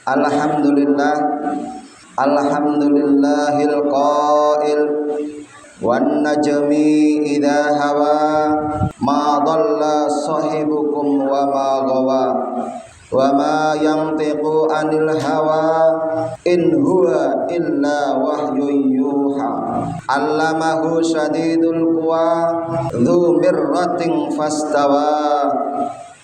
Alhamdulillah, alhamdulillahil qail wan najmi idza hawa ma dhalla sahibukum wa ma ghawa wa ma yantiqu anil hawa in huwa illa wahyun yuha. Allamahu syadidul quwa dzu mirratin fastawa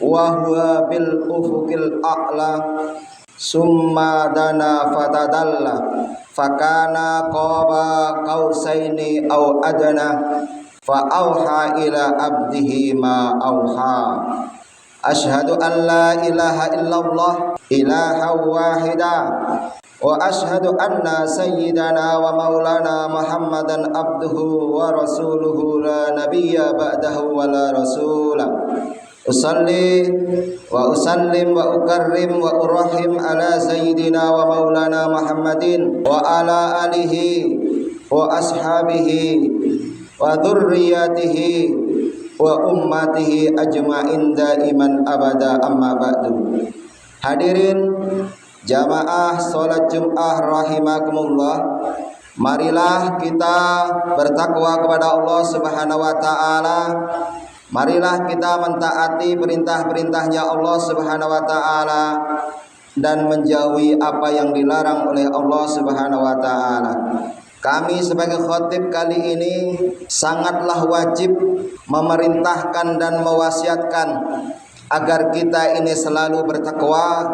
wa huwa bil ufuqil a'la summa dana fatadalla fakana qaba qausaini aw adna fa auha ila abdihi ma auha. Asyhadu an la ilaha illallah ilaha wahida wa asyhadu anna sayyidana wa maulana Muhammadan abduhu wa rasuluhu la nabiyya ba'dahu wa la rasula. Usalli wa usallim wa ukarrim wa urahim ala sayyidina wa maulana Muhammadin wa ala alihi wa ashabihi wa dhurriyyatihi wa ummatihi ajma'in daiman abada, amma ba'du. Hadirin jamaah salat Jumat rahimakumullah, marilah kita bertakwa kepada Allah Subhanahu wa taala. Marilah kita mentaati perintah-perintahnya Allah Subhanahu wa taala dan menjauhi apa yang dilarang oleh Allah Subhanahu wa taala. Kami sebagai khatib kali ini sangatlah wajib memerintahkan dan mewasiatkan agar kita ini selalu bertakwa,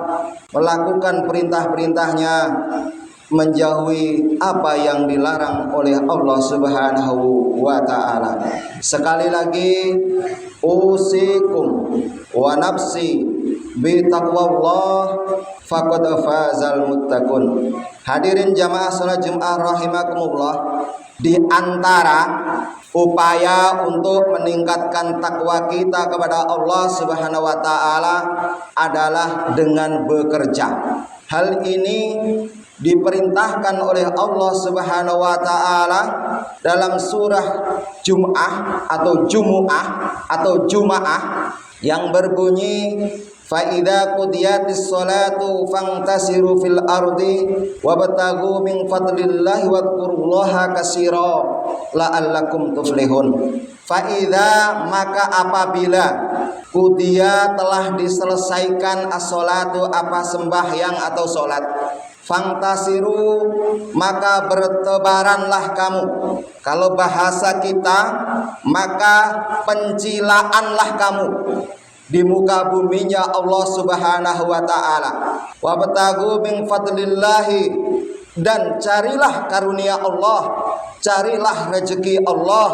melakukan perintah-perintahnya, menjauhi apa yang dilarang oleh Allah Subhanahu wa taala. Sekali lagi usikum wa nafsi bi taqwallah faqad fazal muttaqun. Hadirin jamaah salat Jumat rahimakumullah, di antara upaya untuk meningkatkan takwa kita kepada Allah Subhanahu wa taala adalah dengan bekerja. Hal ini diperintahkan oleh Allah Subhanahu wa taala dalam surah Jum'ah atau Jumu'ah yang berbunyi fa idza qudiyatis sholatu fantasiru fil ardi wabtaghu min fadlillahi wadhkurullaha katsira la'allakum tuflihun. Fa idza, maka apabila qudiya telah diselesaikan as-sholatu, apa sembahyang atau salat, fantasiru, maka bertebaranlah kamu. Kalau bahasa kita, maka pencilaanlah kamu di muka buminya Allah Subhanahu wa taala. Wabtaghu min fadlillahi, dan carilah karunia Allah, carilah rezeki Allah,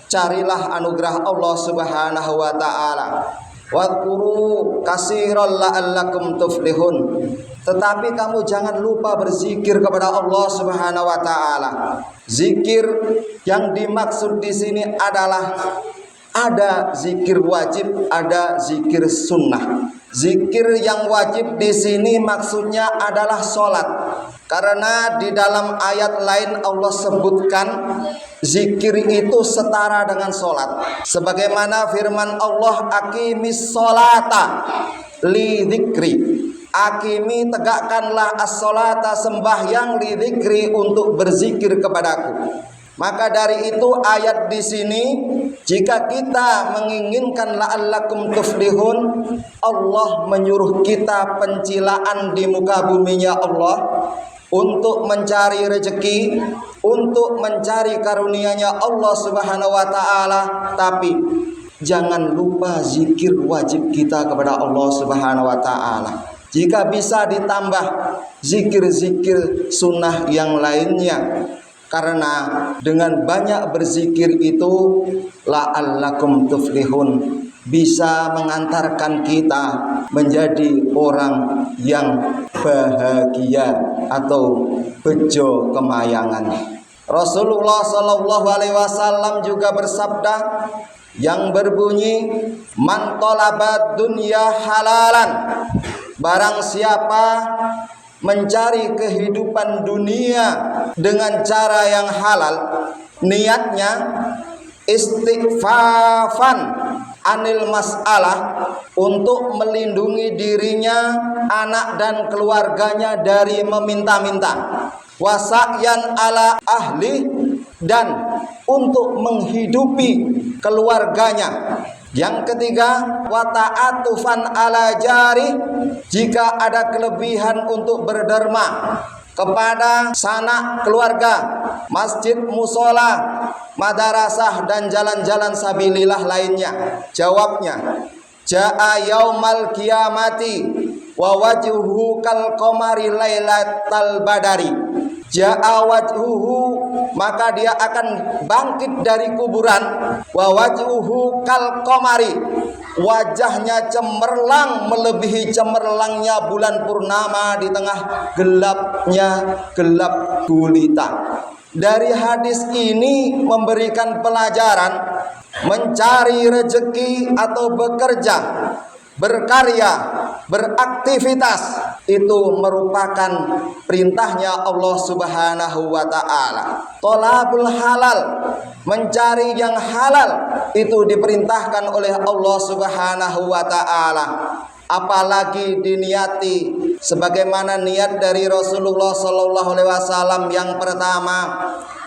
carilah anugerah Allah Subhanahu wa taala. Wadhkuru katsiran la'allakum tuflihun. Tetapi kamu jangan lupa berzikir kepada Allah Subhanahu wa taala. Zikir yang dimaksud di sini adalah ada zikir wajib, ada zikir sunnah. Zikir yang wajib di sini maksudnya adalah sholat, karena di dalam ayat lain Allah sebutkan zikir itu setara dengan sholat. Sebagaimana firman Allah, aqimis sholata li dzikri. Akimi, tegakkanlah as-sholata, sembahyang, li dzikri, untuk berzikir kepadaku. Maka dari itu ayat di sini, jika kita menginginkan la'allakum tuflihun, Allah menyuruh kita pencilaan di muka buminya Allah untuk mencari rezeki, untuk mencari karunia-Nya Allah Subhanahu wa taala. Tapi jangan lupa zikir wajib kita kepada Allah Subhanahu wa taala. Jika bisa ditambah zikir-zikir sunnah yang lainnya, karena dengan banyak berzikir itu la'allakum tuflihun, bisa mengantarkan kita menjadi orang yang bahagia atau bejo kemayangan. Rasulullah sallallahu alaihi wasallam juga bersabda yang berbunyi, man talaba dunya halalan, barang siapa mencari kehidupan dunia dengan cara yang halal, niatnya istighfafan anil mas'alah, untuk melindungi dirinya, anak dan keluarganya dari meminta-minta, wasa'yan ala ahli, dan untuk menghidupi keluarganya. Yang ketiga, wa ta'atufan ala jari, jika ada kelebihan untuk berderma kepada sanak keluarga, masjid, musola, madrasah dan jalan-jalan sabilillah lainnya. Jawabnya, jaa yaumal qiyamati wa wajhuhu kal qamari lailatal badari. Jaa wajhuhu, maka dia akan bangkit dari kuburan, wa wajhuhu kal qamari, wajahnya cemerlang melebihi cemerlangnya bulan purnama di tengah gelapnya gelap gulita. Dari hadis ini memberikan pelajaran, mencari rezeki atau bekerja, berkarya, beraktivitas itu merupakan perintahnya Allah Subhanahu wa ta'ala. Thalabul halal, mencari yang halal, itu diperintahkan oleh Allah Subhanahu wa ta'ala. Apalagi diniati sebagaimana niat dari Rasulullah sallallahu alaihi wasallam. Yang pertama,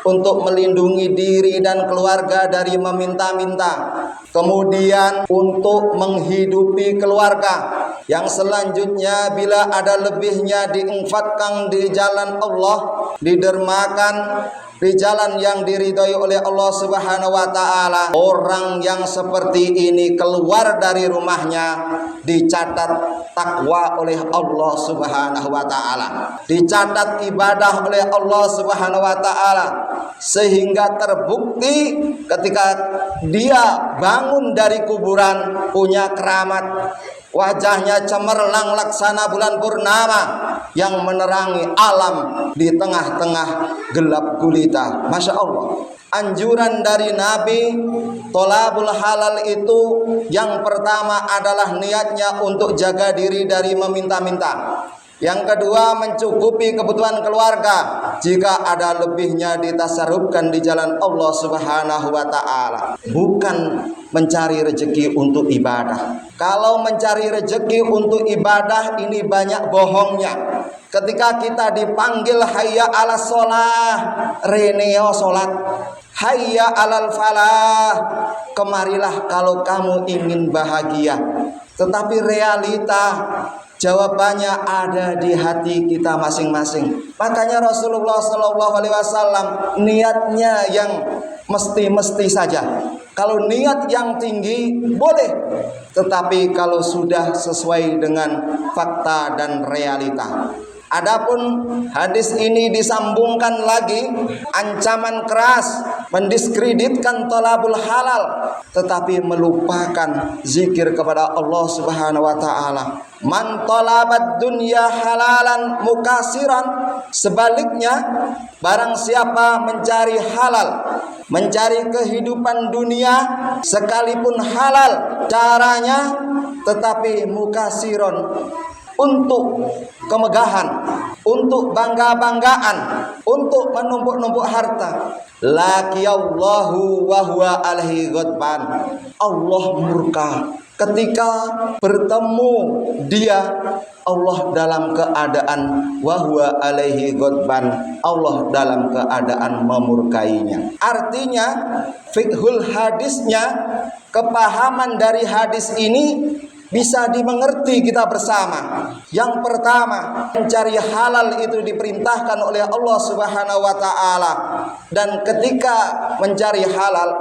untuk melindungi diri dan keluarga dari meminta-minta. Kemudian untuk menghidupi keluarga. Yang selanjutnya, bila ada lebihnya diinfakkan di jalan Allah, didermakan di jalan yang diridhai oleh Allah Subhanahu wa ta'ala. Orang yang seperti ini keluar dari rumahnya dicatat takwa oleh Allah Subhanahu wa ta'ala, dicatat ibadah oleh Allah Subhanahu wa ta'ala, sehingga terbukti ketika dia bangun dari kuburan punya keramat, wajahnya cemerlang laksana bulan purnama yang menerangi alam di tengah-tengah gelap gulita. Masya Allah. Anjuran dari Nabi, thalabul halal itu yang pertama adalah niatnya untuk jaga diri dari meminta-minta. Yang kedua, mencukupi kebutuhan keluarga. Jika ada lebihnya ditasarrufkan di jalan Allah Subhanahu wa ta'ala. Bukan mencari rezeki untuk ibadah. Kalau mencari rezeki untuk ibadah, ini banyak bohongnya. Ketika kita dipanggil hayya ala sholah, reneo sholat, hayya alal falah, kemarilah kalau kamu ingin bahagia. Tetapi realita jawabannya ada di hati kita masing-masing. Makanya Rasulullah SAW niatnya yang mesti-mesti saja. Kalau niat yang tinggi boleh, tetapi kalau sudah sesuai dengan fakta dan realita. Adapun hadis ini disambungkan lagi, ancaman keras, mendiskreditkan thalabul halal, tetapi melupakan zikir kepada Allah Subhanahu wa ta'ala. Man talabat dunya halalan mukasiran, sebaliknya barang siapa mencari halal, mencari kehidupan dunia sekalipun halal caranya, tetapi mukasiron, untuk kemegahan, untuk bangga-banggaan, untuk menumpuk-numpuk harta, laqiyallahu wa huwa alaihi ghadban, Allah murka ketika bertemu dia, Allah dalam keadaan wa huwa alaihi ghadban, Allah dalam keadaan memurkainya. Artinya fiqhul hadisnya, kepahaman dari hadis ini bisa dimengerti kita bersama. Yang pertama, mencari halal itu diperintahkan oleh Allah Subhanahu wa ta'ala. Dan ketika mencari halal,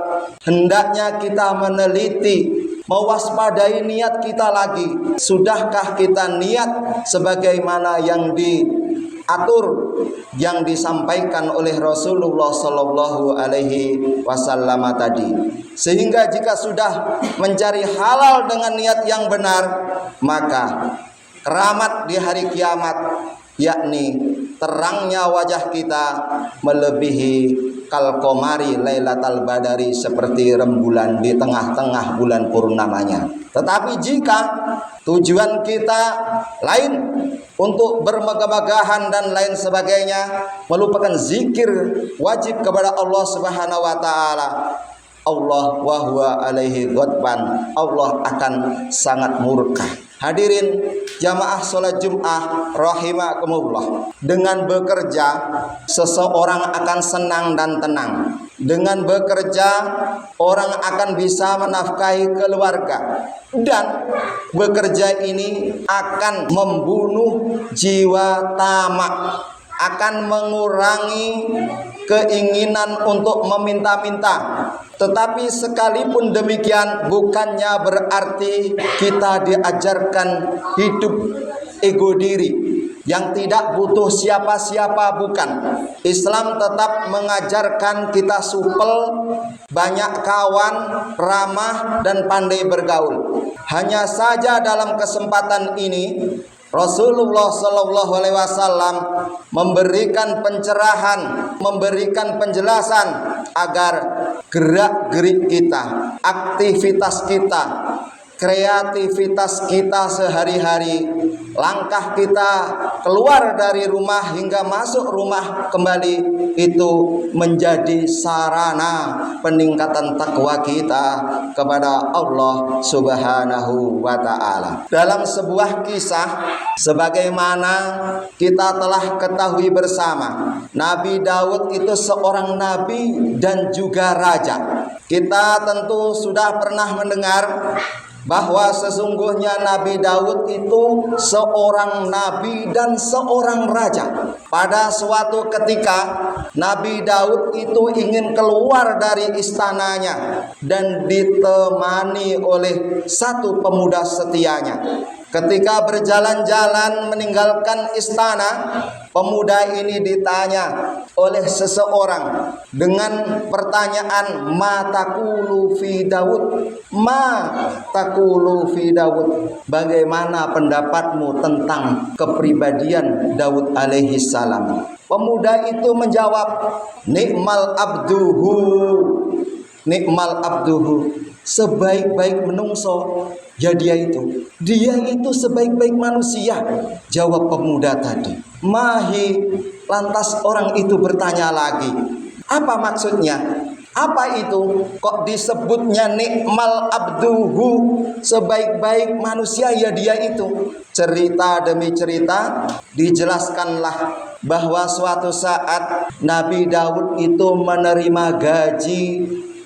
hendaknya kita meneliti, mewaspadai niat kita lagi. Sudahkah kita niat sebagaimana yang diatur, yang disampaikan oleh Rasulullah Sallallahu Alaihi Wasallam tadi? Sehingga jika sudah mencari halal dengan niat yang benar, maka keramat di hari kiamat, yakni terangnya wajah kita melebihi kal qamari lailatal badari, seperti rembulan di tengah-tengah bulan purnamanya. Tetapi jika tujuan kita lain, untuk bermegah-megahan dan lain sebagainya, melupakan zikir wajib kepada Allah Subhanahu wa ta'ala, Allah wa huwa alaihi ghadban, Allah akan sangat murka. Hadirin jamaah salat Jumat rahimakumullah, dengan bekerja seseorang akan senang dan tenang. Dengan bekerja orang akan bisa menafkahi keluarga, dan bekerja ini akan membunuh jiwa tamak, akan mengurangi keinginan untuk meminta-minta. Tetapi sekalipun demikian, bukannya berarti kita diajarkan hidup ego diri yang tidak butuh siapa-siapa, bukan. Islam tetap mengajarkan kita supel, banyak kawan, ramah, dan pandai bergaul. Hanya saja dalam kesempatan ini Rasulullah Shallallahu Alaihi Wasallam memberikan pencerahan, memberikan penjelasan agar gerak-gerik kita, aktivitas kita, kreativitas kita sehari-hari, langkah kita keluar dari rumah hingga masuk rumah kembali, itu menjadi sarana peningkatan takwa kita kepada Allah Subhanahu wa Ta'ala. Dalam sebuah kisah, sebagaimana kita telah ketahui bersama, Nabi Daud itu seorang nabi dan juga raja. Kita tentu sudah pernah mendengar bahwa sesungguhnya Nabi Daud itu seorang nabi dan seorang raja. Pada suatu ketika Nabi Daud itu ingin keluar dari istananya dan ditemani oleh satu pemuda setianya. Ketika berjalan-jalan meninggalkan istana, pemuda ini ditanya oleh seseorang dengan pertanyaan, ma taqulu fi Daud, ma taqulu fi Daud, bagaimana pendapatmu tentang kepribadian Daud alaihi salam? Pemuda itu menjawab, nikmal abduhu, nikmal abduhu, sebaik-baik menungso ya dia itu sebaik-baik manusia, jawab pemuda tadi. Mahi, lantas orang itu bertanya lagi, apa maksudnya? Apa itu? Kok disebutnya nikmal abduhu, sebaik-baik manusia ya dia itu? Cerita demi cerita dijelaskanlah bahwa suatu saat Nabi Daud itu menerima gaji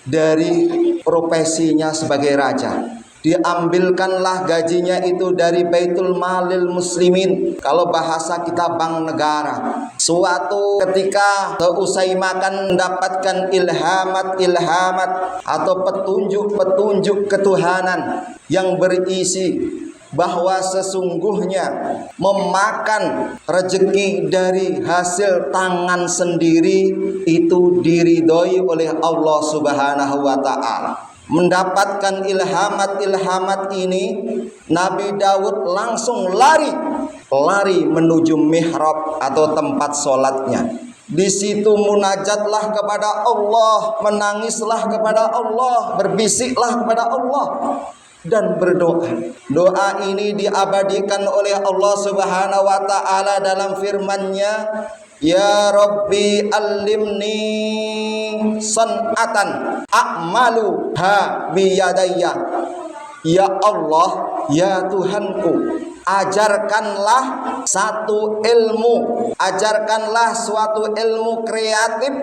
dari profesinya sebagai raja. Diambilkanlah gajinya itu dari Baitul Malil Muslimin, kalau bahasa kita bank negara. Suatu ketika seusai makan mendapatkan ilhamat atau petunjuk ketuhanan yang berisi bahwa sesungguhnya memakan rezeki dari hasil tangan sendiri itu diridhoi oleh Allah Subhanahu wa Ta'ala. Mendapatkan ilhamat ini, Nabi Daud langsung lari menuju mihrab atau tempat sholatnya. Di situ munajatlah kepada Allah, menangislah kepada Allah, berbisiklah kepada Allah dan berdoa. Doa ini diabadikan oleh Allah Subhanahu wa Ta'ala dalam firman-Nya, ya Rabbi allimni san'atan a'malu ha biyadayya. Ya Allah, ya Tuhanku, ajarkanlah satu ilmu, ajarkanlah suatu ilmu kreatif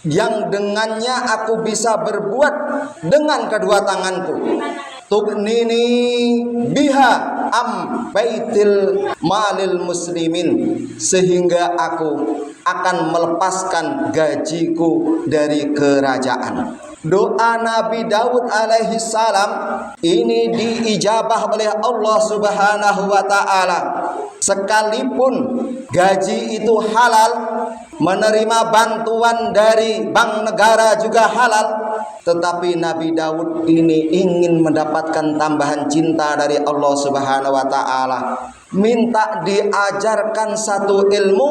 yang dengannya aku bisa berbuat dengan kedua tanganku. Tughnini biha am baitil malil muslimin, sehingga aku akan melepaskan gajiku dari kerajaan. Doa Nabi Daud alaihi salam ini diijabah oleh Allah Subhanahu wa Ta'ala. Sekalipun gaji itu halal, menerima bantuan dari bank negara juga halal, tetapi Nabi Daud ini ingin mendapatkan tambahan cinta dari Allah Subhanahu wa Ta'ala. Minta diajarkan satu ilmu,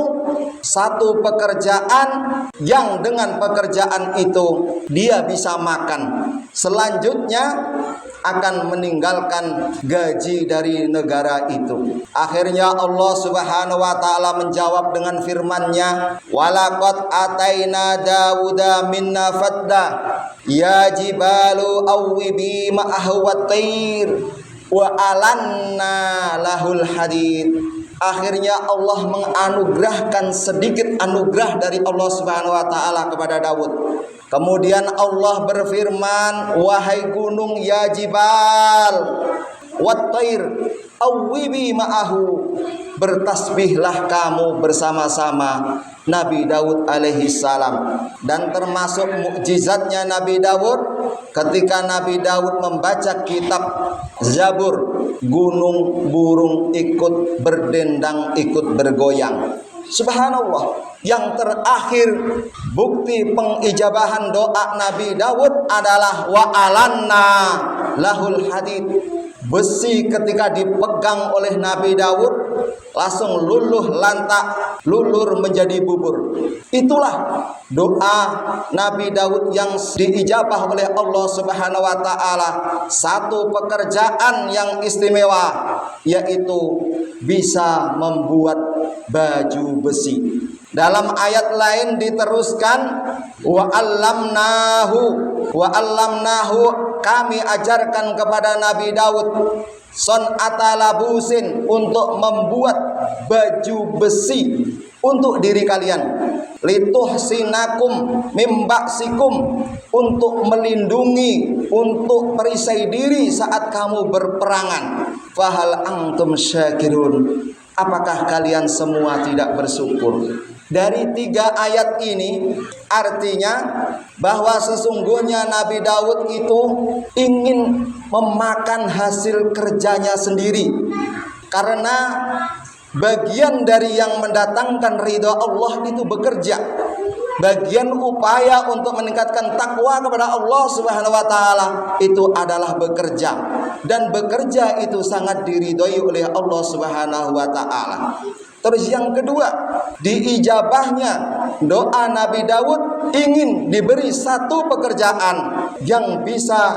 satu pekerjaan yang dengan pekerjaan itu dia bisa makan. Selanjutnya akan meninggalkan gaji dari negara itu. Akhirnya Allah Subhanahu wa Ta'ala menjawab dengan firman-Nya, walaqad ataina Dauda minna fadda ya jibalu awwibi ma'ahu wat-tair wa alanna lahul hadid. Akhirnya Allah menganugerahkan sedikit anugerah dari Allah Subhanahu wa taala kepada Daud. Kemudian Allah berfirman, wahai gunung ya jibal wat-tair awwibi ma'ahu, bertasbihlah kamu bersama-sama Nabi Daud alaihi salam. Dan termasuk mukjizatnya Nabi Daud, ketika Nabi Daud membaca kitab Zabur, gunung burung ikut berdendang, ikut bergoyang. Subhanallah. Yang terakhir bukti pengijabahan doa Nabi Daud adalah wa alanna lahul hadid. Besi ketika dipegang oleh Nabi Daud langsung luluh lantak, lulur menjadi bubur. Itulah doa Nabi Daud yang diijabah oleh Allah Subhanahu wa taala. Satu pekerjaan yang istimewa, yaitu bisa membuat baju besi. Dalam ayat lain diteruskan wa 'allamnahu, kami ajarkan kepada Nabi Daud son'ata labusin, untuk membuat baju besi untuk diri kalian, lituhsinakum mimbaksikum, untuk melindungi, untuk perisai diri saat kamu berperangan. Fahal antum syakirun, apakah kalian semua tidak bersyukur? Dari 3 ayat ini artinya bahwa sesungguhnya Nabi Daud itu ingin memakan hasil kerjanya sendiri, karena bagian dari yang mendatangkan ridha Allah itu bekerja. Bagian upaya untuk meningkatkan takwa kepada Allah Subhanahu wa taala itu adalah bekerja, dan bekerja itu sangat diridhoi oleh Allah Subhanahu wa taala. Terus yang kedua, diijabahnya doa Nabi Daud ingin diberi satu pekerjaan yang bisa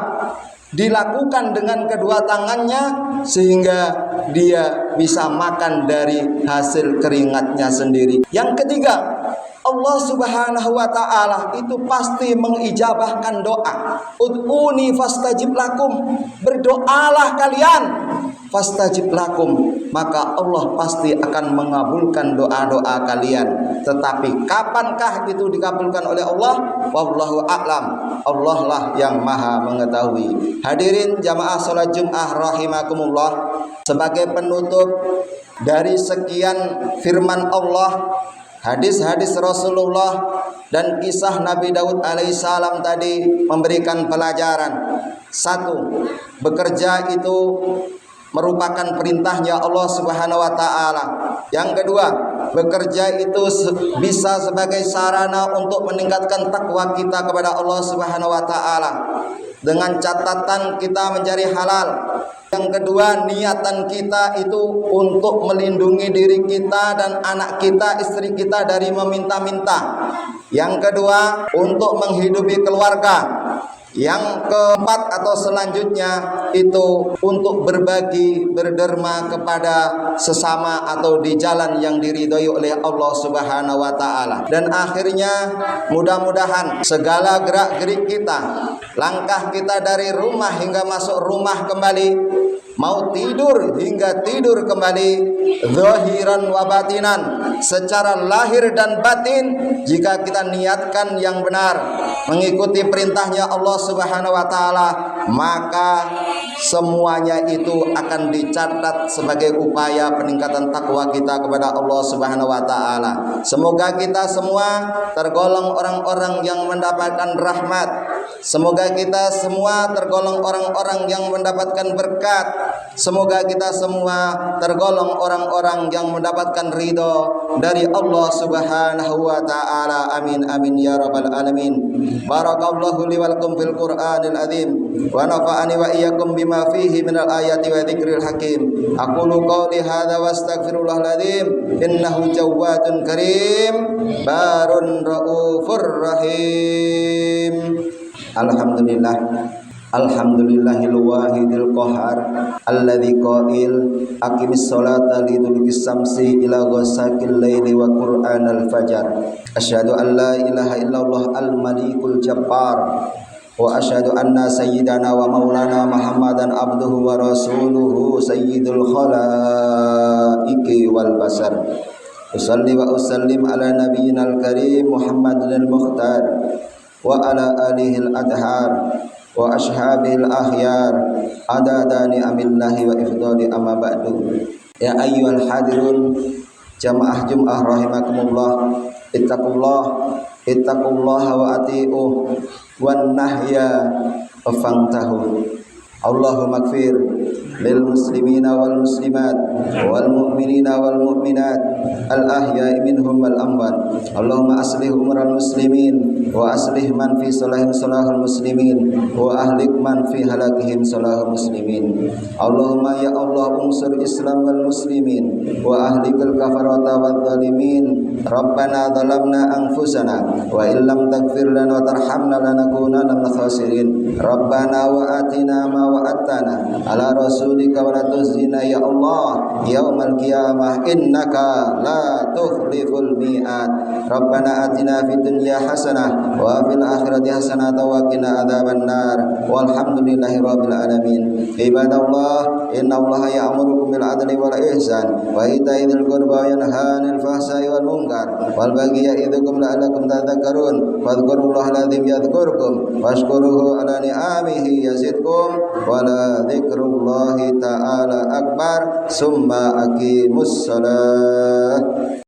dilakukan dengan kedua tangannya, sehingga dia bisa makan dari hasil keringatnya sendiri. Yang ketiga, Allah Subhanahu wa taala itu pasti mengijabahkan doa. Ud'uni fastajib lakum, berdoalah kalian, fastajib lakum, maka Allah pasti akan mengabulkan doa-doa kalian. Tetapi kapankah itu dikabulkan oleh Allah? Wallahu a'lam. Allah lah yang maha mengetahui. Hadirin jamaah salat Jumat rahimakumullah, sebagai penutup dari sekian firman Allah, hadis-hadis Rasulullah dan kisah Nabi Daud alaihissalam tadi memberikan pelajaran. Satu, bekerja itu merupakan perintahnya Allah Subhanahu wa taala. Yang kedua, bekerja itu bisa sebagai sarana untuk meningkatkan takwa kita kepada Allah Subhanahu wa taala, dengan catatan kita mencari halal. Yang kedua, niatan kita itu untuk melindungi diri kita dan anak kita, istri kita dari meminta-minta. Yang kedua, untuk menghidupi keluarga. Yang keempat atau selanjutnya itu untuk berbagi, berderma kepada sesama atau di jalan yang diridhoi oleh Allah Subhanahu wa taala. Dan akhirnya mudah-mudahan segala gerak-gerik kita, langkah kita dari rumah hingga masuk rumah kembali, mau tidur hingga tidur kembali, zahiran wa batinan, secara lahir dan batin, jika kita niatkan yang benar mengikuti perintahnya Allah Subhanahu wa taala, maka semuanya itu akan dicatat sebagai upaya peningkatan takwa kita kepada Allah Subhanahu wa taala. Semoga kita semua tergolong orang-orang yang mendapatkan rahmat. Semoga kita semua tergolong orang-orang yang mendapatkan berkat. Semoga kita semua tergolong orang-orang yang mendapatkan ridho dari Allah Subhanahu wa taala. Amin amin ya rabbal alamin. Barakallahu li wa lakum fil Qur'anil azim wa nafa'ani wa iyyakum bima fihi minal ayati wa dzikril hakim. Aqulu qouli hadza wa astaghfirullahal azim innahu jawwadun karim barun raufur rahim. Alhamdulillah, alhamdulillahil wahidil qahar alladzi qail aqimis sholata liduluki samsi ila ghasaqil laili wa qur'anal fajar. Asyhadu an la ilaha illallah al malikul jabbar وأشهد أن سيدنا ومولانا محمدا عبده ورسوله سيد الخلائق والبشر أصلي وأسلم على نبينا الكريم محمد المختار وعلى آله الأطهار وأصحابه الأخيار عدد نعم الله وإفضال أما بعد. Ya ayyuhal hadirun jamaah Jum'ah rahimakumullah, ittaqullah wa ati'uh wan nahya fangtahu. Allahumma ighfir lil muslimina wal muslimat wal mu'minina wal mu'minat al ahya'i minhum wal amwat. Allahumma aslih umural muslimin wa aslih man fi salahim salahul muslimin wa ahlik man fi halakihim salahul muslimin. Allahumma ya Allah unsur Islam wal muslimin wa ahlikal kafarata wal zalimin. Rabbana zalamna anfusana wa illam taghfir lana wa tarhamna lanakunanna minal khasirin. Rabbana wa atina ma wa'adtana ala rasulika wa la tuzina ya Allah yaumal qiyamah innaka la tukhliful mi'ad. Rabbana atina fid dunya hasanah wa fil akhirati hasanah wa qina adzaban nar. Walhamdulillahi rabbil alamin. Ibadallah, innallaha ya'murukum bil adli wal ihsan wa ita'i dzil qurba wa yanha 'anil fahsai wal munkar wal baghi ya'idukum la'allakum tadhakkarun. Fadhkurullaha alazim yadhkurkum washkuruhu ala ni'amihi yazidkum wala dzikrullahi ta'ala akbar. Summa aqimus salat.